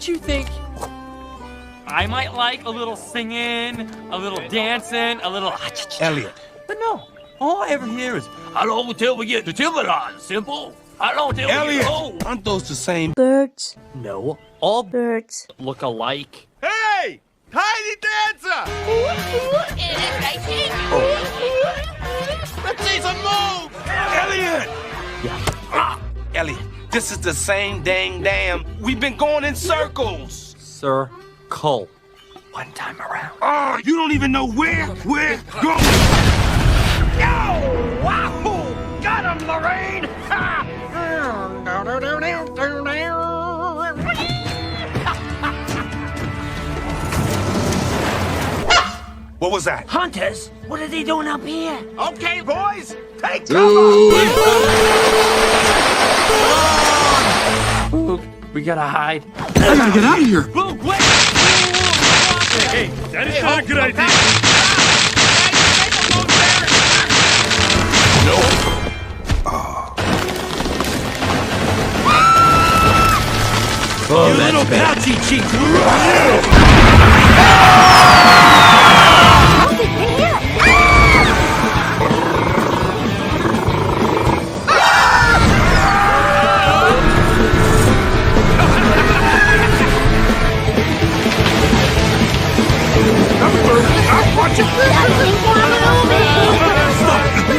don't you think I might like a little singing, a little dancing, a little... Elliot. But no, all I ever hear is, how long till we get to Timberline? Simple. How long till we Elliot! get home? Aren't those the same? Birds, No, all birds. look alike. Hey! Tiny Dancer! Let's see some moves! Elliot! Yeah. Elliot, this is the same dang damn. We've been going in circles. Circle. One time around. Oh, you don't even know where we're going. Yo! Wahoo! Got him, Lorraine! Ha! What was that? Hunters? What are they doing up here? Okay, boys, take cover! Luke, we gotta hide. I gotta get out of here. Luke, wait! Hey, that is not a good idea. Oh, you little pouchy cheek!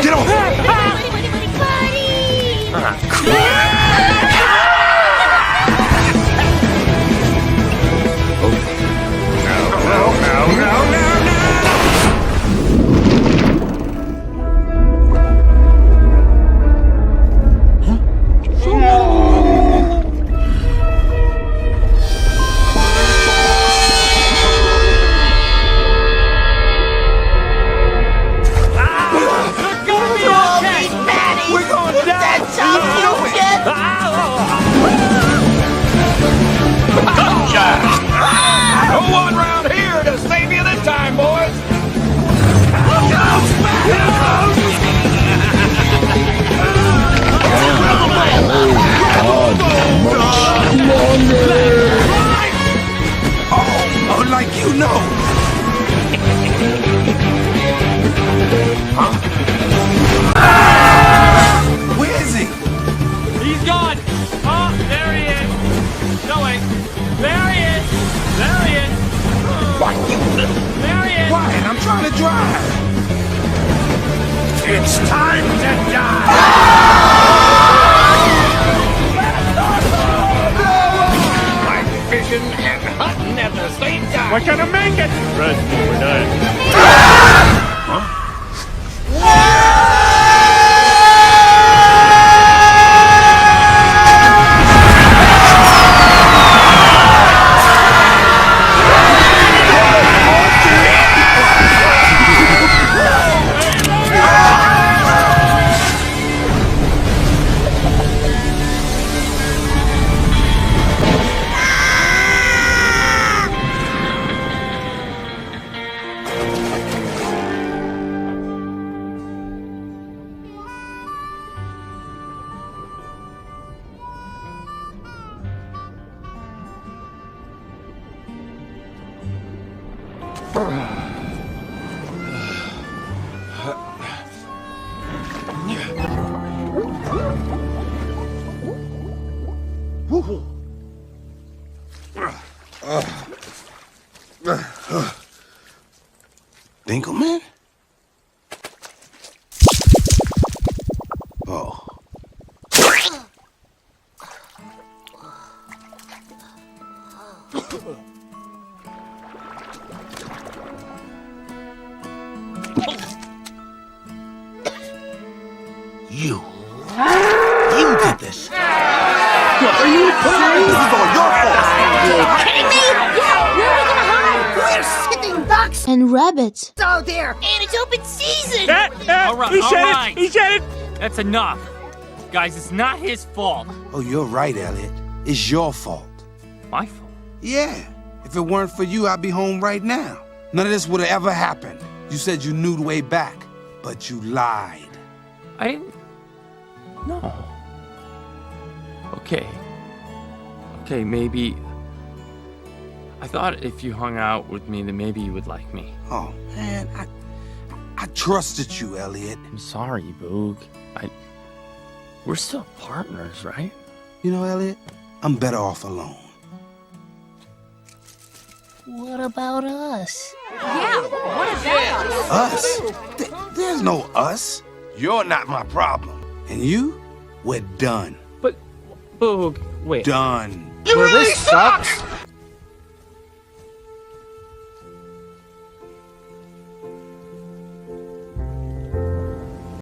Get off! We're going down! No one round here to save you this time, boys! Look out! Oh, like you know. Where is he? He's gone! Oh, there he is! No, wait. There he is! There he is! There he is! Quiet, I'm trying to drive. It's time to die! I'm fishing and hunting at the same time. We're gonna make it! Right, we're done. Dinkelman? Oh. You did this. Are you kidding? This is all your fault. Kidding me? Yeah, where are we gonna hide? We're sitting ducks And rabbits. out there. And it's open season! All right, He all said right. it! He said it! That's enough. Guys, it's not his fault. Oh, you're right, Elliot. It's your fault. My fault? Yeah. If it weren't for you, I'd be home right now. None of this would have ever happened. You said you knew the way back, but you lied. I didn't... No. Okay. Okay, maybe I thought if you hung out with me, then maybe you would like me. Oh, man, I trusted you, Elliot. I'm sorry, Boog. We're still partners, right? You know, Elliot, I'm better off alone. What about us? Yeah, what about us? Us? There's no us. You're not my problem. And you? We're done. But, Boog, wait. Done. You really suck!